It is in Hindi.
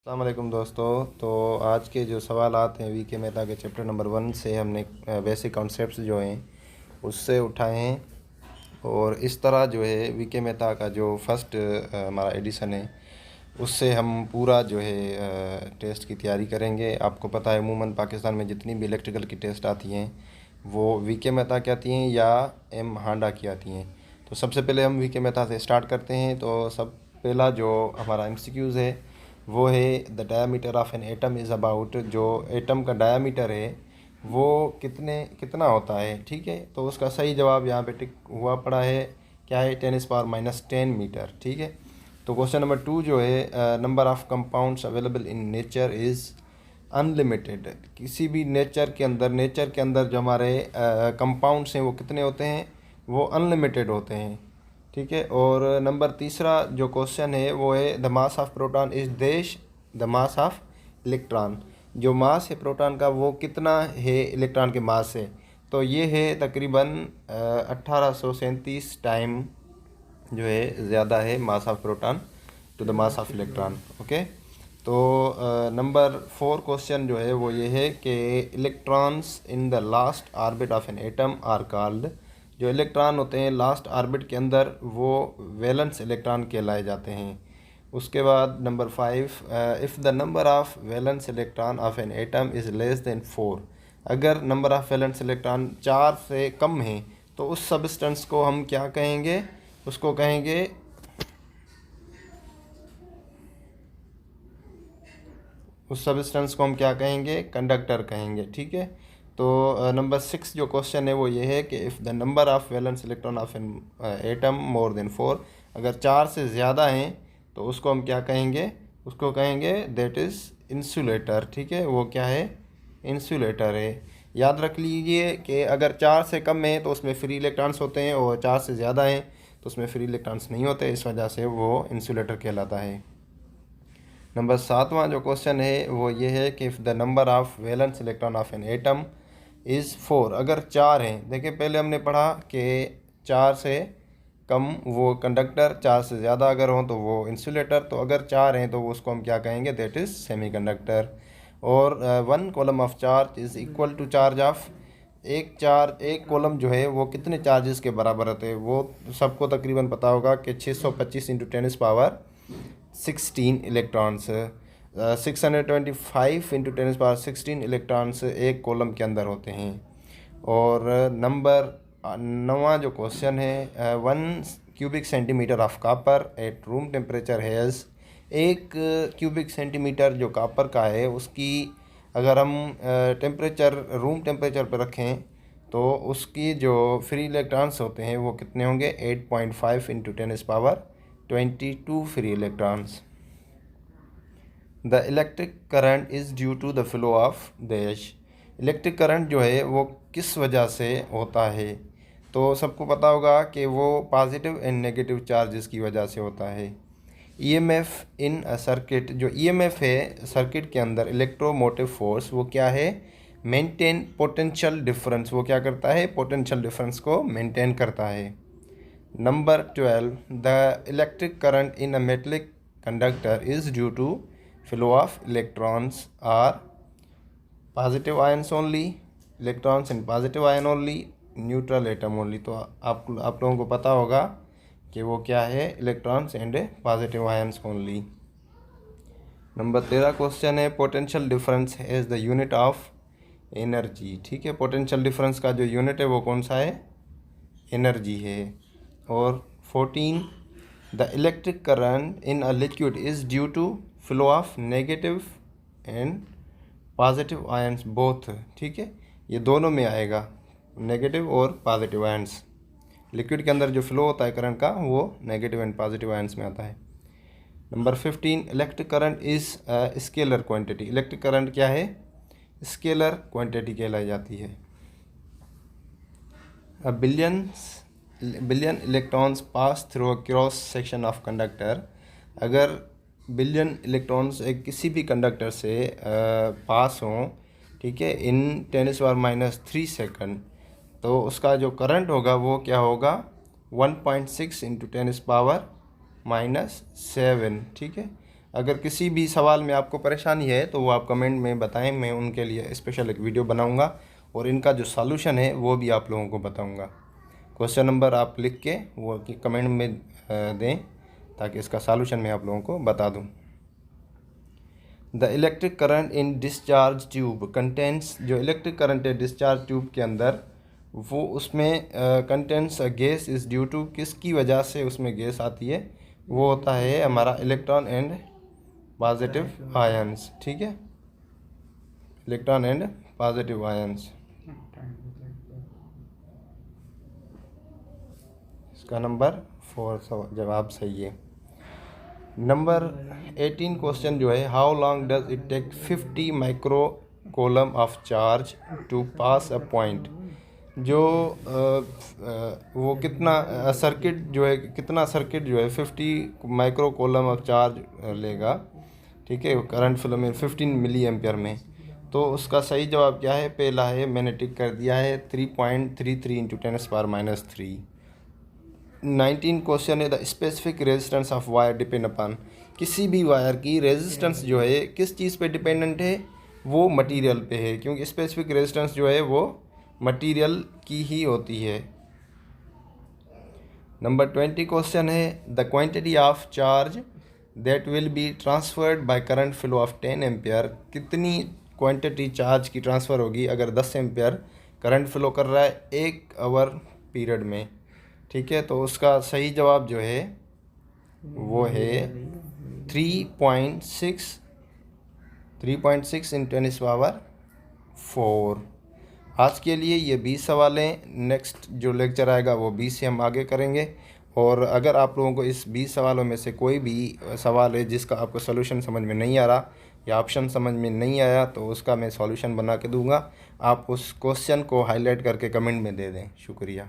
अस्सलाम वालेकुम दोस्तों। तो आज के जो सवालात हैं वी के मेहता के चैप्टर नंबर 1 से हमने बेसिक कॉन्सेप्ट्स जो हैं उससे उठाए हैं। और इस तरह जो है वी के मेहता का जो फर्स्ट हमारा एडिशन है उससे हम पूरा जो है टेस्ट की तैयारी करेंगे। आपको पता है अमूमन पाकिस्तान में जितनी भी इलेक्ट्रिकल की टेस्ट आती हैं वो वी के मेहता की आती हैं या एम हांडा की आती हैं। तो सबसे पहले हम वी के मेहता से स्टार्ट करते हैं। तो सब पहला जो हमारा एमसीक्यूज़ है वो है the diameter of an atom is about, जो एटम का डायामीटर है वो कितना होता है। ठीक है, तो उसका सही जवाब यहाँ पे टिक हुआ पड़ा है, क्या है, 10⁻⁻10 मीटर। ठीक है, तो क्वेश्चन नंबर 2 जो है number of compounds available in nature is unlimited. किसी भी नेचर के अंदर जो हमारे कंपाउंड्स हैं वो कितने होते हैं, वो अनलिमिटेड होते हैं। ठीक है, और नंबर तीसरा जो क्वेश्चन है वो है the mass of proton is देश द मास ऑफ इलेक्ट्रॉन। जो मास है प्रोटॉन का वो कितना है इलेक्ट्रॉन के मास से, तो ये है तकरीबन 1837 टाइम जो है ज़्यादा है mass of proton to the mass of electron. Okay, तो नंबर 4 क्वेश्चन जो है वो ये है कि electrons in the last orbit of an atom are called. जो इलेक्ट्रॉन होते हैं लास्ट ऑर्बिट के अंदर वो वैलेंस इलेक्ट्रॉन कहलाए जाते हैं। उसके बाद number 5, if the number of valence electron of an atom is less than 4। अगर नंबर ऑफ़ वैलेंस इलेक्ट्रॉन 4 से कम है तो उस सब्सटेंस को हम क्या कहेंगे, उसको कहेंगे कंडक्टर कहेंगे। ठीक है, तो नंबर 6 जो क्वेश्चन है वो ये है कि if the number of valence electron of an atom more than 4, अगर 4 से ज़्यादा हैं तो उसको हम क्या कहेंगे, उसको कहेंगे दैट इज़ इंसुलेटर। ठीक है, वो क्या है, इंसुलेटर है। याद रख लीजिए कि अगर 4 से कम है तो उसमें फ्री इलेक्ट्रॉन्स होते हैं और 4 से ज़्यादा हैं तो उसमें फ्री इलेक्ट्रॉन्स नहीं होते, इस वजह से वो इंसुलेटर कहलाता है। नंबर 7वां जो क्वेश्चन है वो ये है कि if the number of valence electron of an atom is 4, अगर 4 हैं। देखिए पहले हमने पढ़ा कि 4 से कम वो कंडक्टर, 4 से ज़्यादा अगर हों तो वो इंसुलेटर। तो अगर 4 हैं तो उसको हम क्या कहेंगे, दैट इज़ सेमीकंडक्टर। और 1 coulomb of charge is equal to charge of, एक कॉलम जो है वो कितने चार्जेस के बराबर होते हैं, वो सबको तकरीबन पता होगा कि 625 इंटू 10⁻16 इलेक्ट्रॉन्स, 625 इंटू 10⁻16 इलेक्ट्रॉन्स एक कॉलम के अंदर होते हैं। और नंबर 9वां जो क्वेश्चन है 1 cubic centimetre of copper at room temperature has. एक क्यूबिक सेंटीमीटर जो कापर का है उसकी अगर हम टेम्परेचर रूम टेम्परेचर पर रखें तो उसकी जो फ्री इलेक्ट्रॉन्स होते हैं वो कितने होंगे, 8.5 into 10⁻22 free electrons. The electric current is due to the flow of dash. Electric current जो है वो किस वजह से होता है, तो सबको पता होगा कि वो पॉजिटिव एंड नेगेटिव चार्जेस की वजह से होता है। ईएमएफ इन अ सर्किट, जो ईएमएफ है सर्किट के अंदर, इलेक्ट्रोमोटिव फोर्स, वो क्या है, मेंटेन पोटेंशियल डिफरेंस। वो क्या करता है, पोटेंशियल डिफरेंस को मेंटेन करता है। Number 12, the electric current in a metallic conductor is due to flow of electrons are positive ions only, electrons in positive ion only, neutral atom only. तो आप लोगों को पता होगा कि वो क्या है, electrons and positive ions only. Number 13 question है potential difference is the unit of energy. ठीक है, पोटेंशियल डिफरेंस का जो यूनिट है वो कौन सा है, एनर्जी है। और 14, the electric current in a liquid is due to flow of negative and positive ions both. ठीक है, ये दोनों में आएगा, नेगेटिव और पॉजिटिव आयन्स। लिक्विड के अंदर जो फ्लो होता है करंट का वो नेगेटिव एंड पॉजिटिव आयन्स में आता है। Number 15, electric current is scalar quantity. Electric current क्या है, स्केलर क्वांटिटी कहलाई जाती है। Billion electrons pass through a cross section of conductor. अगर बिलियन इलेक्ट्रॉन्स एक किसी भी कंडक्टर से पास हों, ठीक है, इन 10⁻³ सेकंड, तो उसका जो करंट होगा वो क्या होगा, 1.6 इंटू 10⁻⁷। ठीक है, अगर किसी भी सवाल में आपको परेशानी है तो वो आप कमेंट में बताएं, मैं उनके लिए स्पेशल एक वीडियो बनाऊंगा और इनका जो सॉल्यूशन है वो भी आप लोगों को बताऊंगा। क्वेश्चन नंबर आप लिख के वो कमेंट में दें ताकि इसका सॉल्यूशन मैं आप लोगों को बता दूं। The electric current in discharge tube contents, जो इलेक्ट्रिक करंट है डिस्चार्ज ट्यूब के अंदर वो उसमें contents gas is due to, किसकी वजह से उसमें गैस आती है, वो होता है हमारा इलेक्ट्रॉन एंड पॉजिटिव आयंस। ठीक है, इलेक्ट्रॉन एंड पॉजिटिव आयंस। इसका नंबर 4 जवाब सही है। नंबर 18 क्वेश्चन जो है, how long does it take 50 micro coulomb of charge to pass a point, जो वो कितना सर्किट जो है, कितना सर्किट जो है 50 माइक्रो कोलम ऑफ चार्ज लेगा। ठीक है, करंट फ्लो में 15 मिली एम्पियर में। तो उसका सही जवाब क्या है, पहला है मैंने टिक कर दिया है 3.33 इंटू 10⁻³ 19 क्वेश्चन है, the specific resistance of wire depend upon, किसी भी वायर की रेजिस्टेंस जो है किस चीज़ पे डिपेंडेंट है, वो मटेरियल पे है, क्योंकि स्पेसिफिक रेजिस्टेंस जो है वो मटेरियल की ही होती है। नंबर 20 क्वेश्चन है, the quantity of charge that will be transferred by current flow of 10 ampere, कितनी क्वांटिटी चार्ज की ट्रांसफ़र होगी अगर 10 एम्पियर करंट फ्लो कर रहा है 1 आवर पीरियड में। ठीक है, तो उसका सही जवाब जो है वो है 3.6 इन 10⁻⁴। आज के लिए ये 20 सवाल हैं। नेक्स्ट जो लेक्चर आएगा वो 20 से हम आगे करेंगे। और अगर आप लोगों को इस 20 सवालों में से कोई भी सवाल है जिसका आपको सॉल्यूशन समझ में नहीं आ रहा या ऑप्शन समझ में नहीं आया तो उसका मैं सॉल्यूशन बना के दूंगा। आप उस क्वेश्चन को हाईलाइट करके कमेंट में दे दें। शुक्रिया।